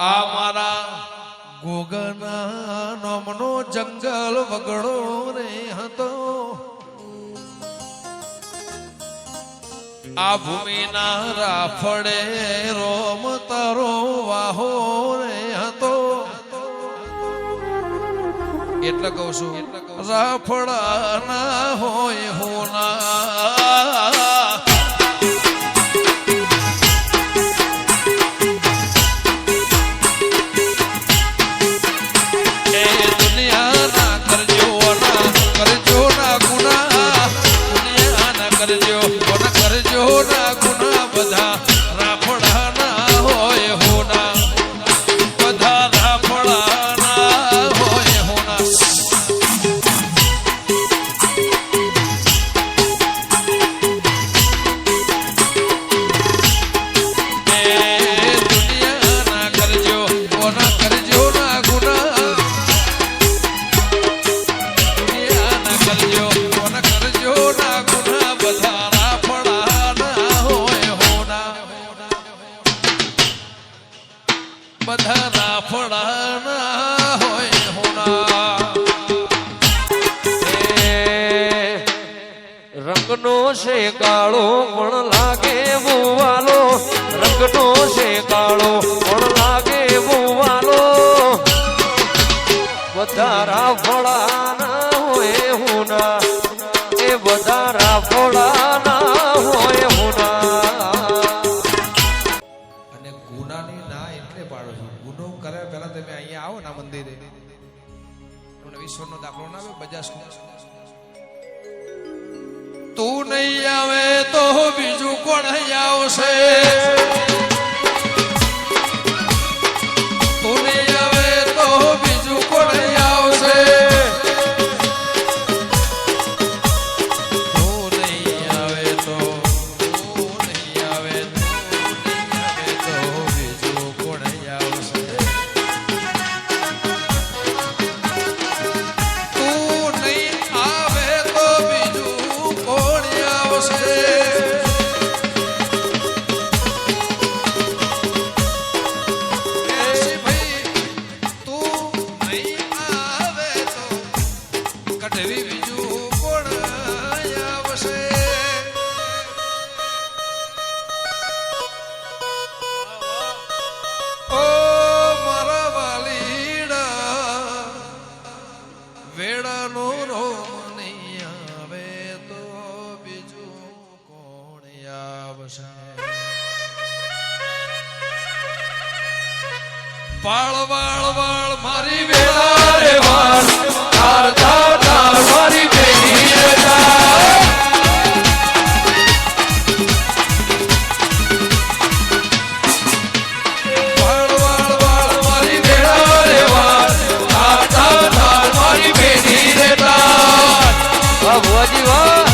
આ મારા ગોગના નોમનો જંગલ વગડો રે હતો આ ભૂમિના રાફડે રોમ તારો વાહો રે હતો એટલે કહું છું રાફડા ના હોય હોના રંગનો છે કાળો પણ લાગે બુવાલો રંગનો છે કાળો પણ લાગે બુવાલો બધા રાફડાના હોય હુના એ બધા રાફડાના હોય હુના અને ગુનાની ના એટલે પાડો છો ગુનો કરે પહેલા તમે અહીંયા આવો ના મંદિરે તમને વિશ્વનો દાખલો ના આવે બજાજ તું નહીં આવે તો બીજું કોણ આવશે તું નહીં આવે તો બીજું કોણ આવશે તું નહીં આવે તો બીજું કોણ આવશે તું નહીં આવે તો બીજું કોણ આવશે વેડાનો રોમ નહીં આવે તો બીજું કોણ આવશે વાળ વાળ વાળ મારી વેળા રે વાળ તાર તાર તાર મારી બેની રે તાર વાળ વાળ વાળ મારી વેળા રે વાળ તાર તાર તાર મારી બેની રે તાર વાહ ભુવાજી વાહ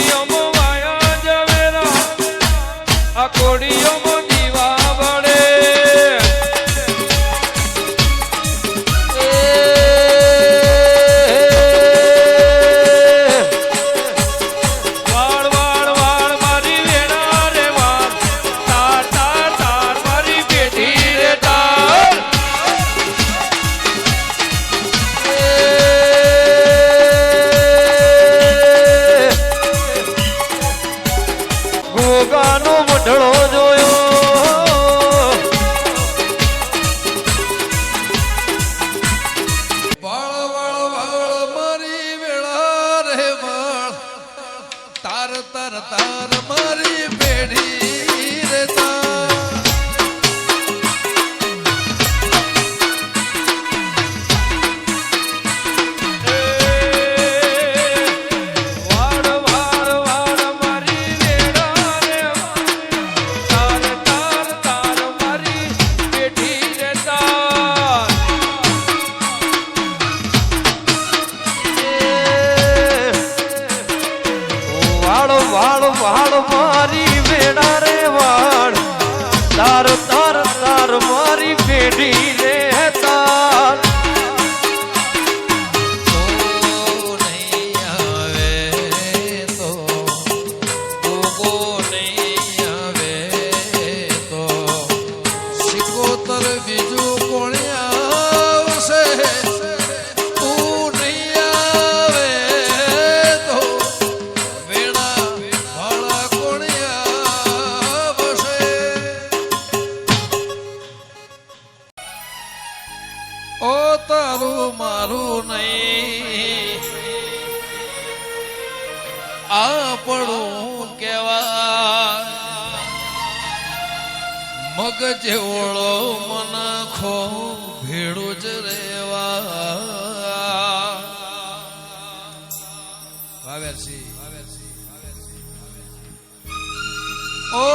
કોડીઓમાં વાયા જવેરા આ કોડીઓમાં દીવા વડે વાળ વાળ વાળ મારી વેણા રે વાળ તાર તાર તાર મારી પેઢી રે તાર ગોગાનો વઢળો જોયો વાળ વાળ વાળ મારી વેળા રે વાળ તાર તાર તાર મારી પેઢી રે તાર વાળ વાળ વાળ મારી વેળા રે તાર તાર તાર મારી પેઢી રે તાર વાળ વાળ વાળ મારી વેળા રે વાળ તાર તાર તાર મારી પેઢી રે તાર તો નહીં આવે તો ગોગો નહીં આવે તો સિકોતર બીજું કોણ આવશે તું નહીં આવે તો વેણા વાળા કોણ આવશે ઓ તારું મારું નહીં આપણું કેવા મગ જેવળો મનખો ભેળું જ રેવા ઓ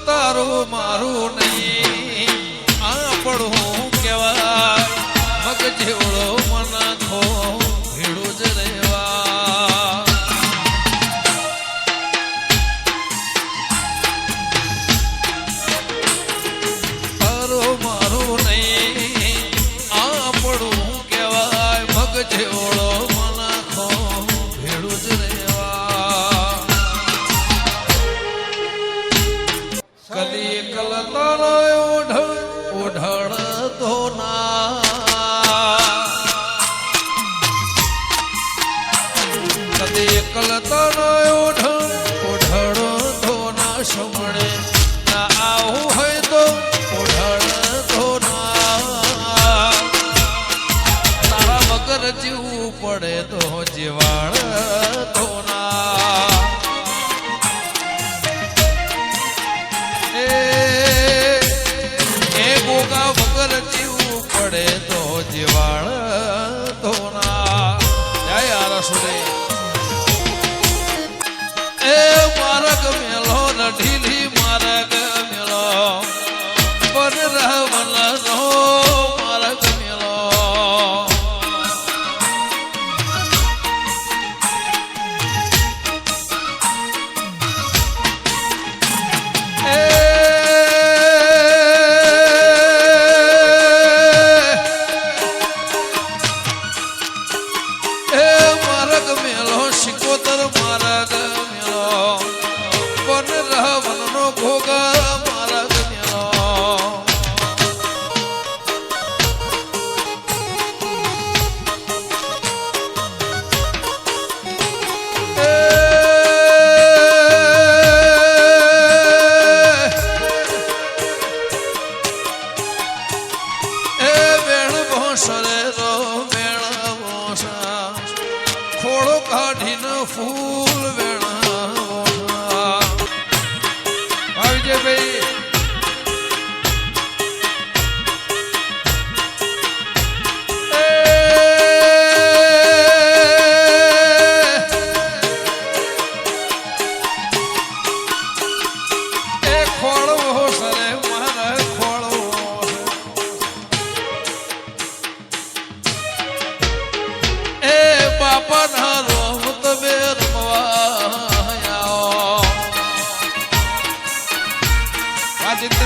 તારું મારું નહીં આપણું કેવા મગ જેવળો મનખો ભેળું જ રેવા તારું મારું નહીં આપણું કહેવાય મગ જેવળો મનખો ભેળું જ રેવા કલી કલતારો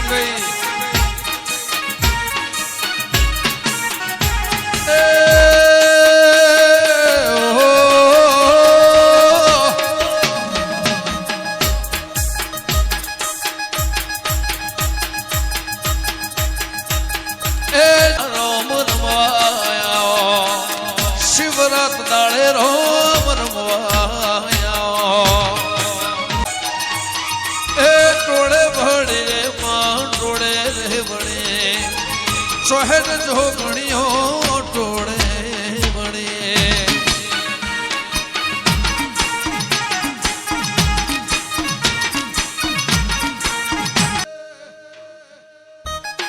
ગઈ શિવરાત દાડે રોમ રમવાયા એ ટોળે ભળી રે માં ટોળે રે ભણે સોહેર જો ગણીઓ ટોળે ભણે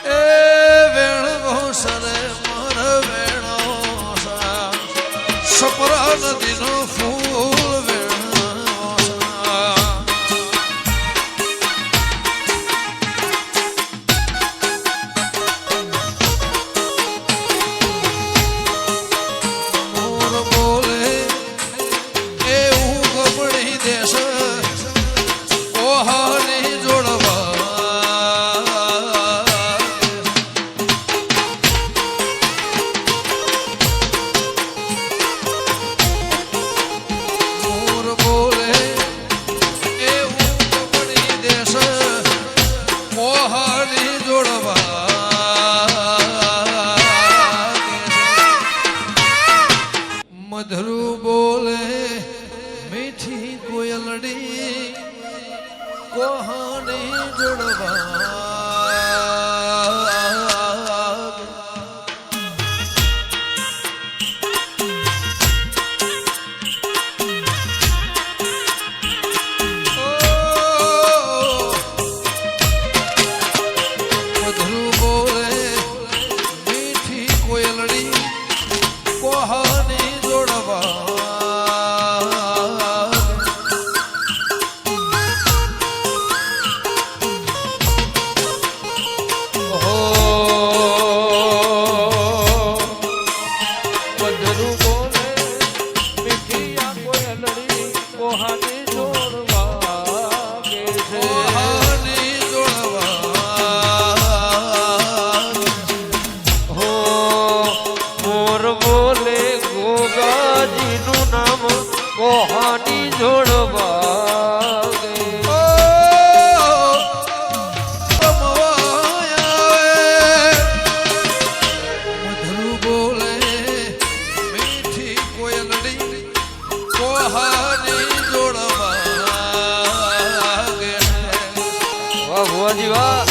એ વેણ ભોસરે મર વેણો સપરા નદીનો ફૂલ વેણો મોર બોલે એવું ગમણી દેશ ઓહાની જોડવા મોર બોલે એવું ગમણી દેશ ઓહાની જોડવા મધરુ બોલે મીઠી કોયલડી કોહાની જોડવા મધરુ બોલે મીઠી કોયલડી કોહાની જોડવા મધુર બોલે મીઠી આ કોયલડી કોહાની જોડવા ગે છે કોહાની જોડવા હો મોર બોલે ગોગાજીનું નામ કોહાની જોડવા ગે મધુર બોલે મીઠી કોયલડી કોહાની જોડવા વાહ ભુવાજી વાહ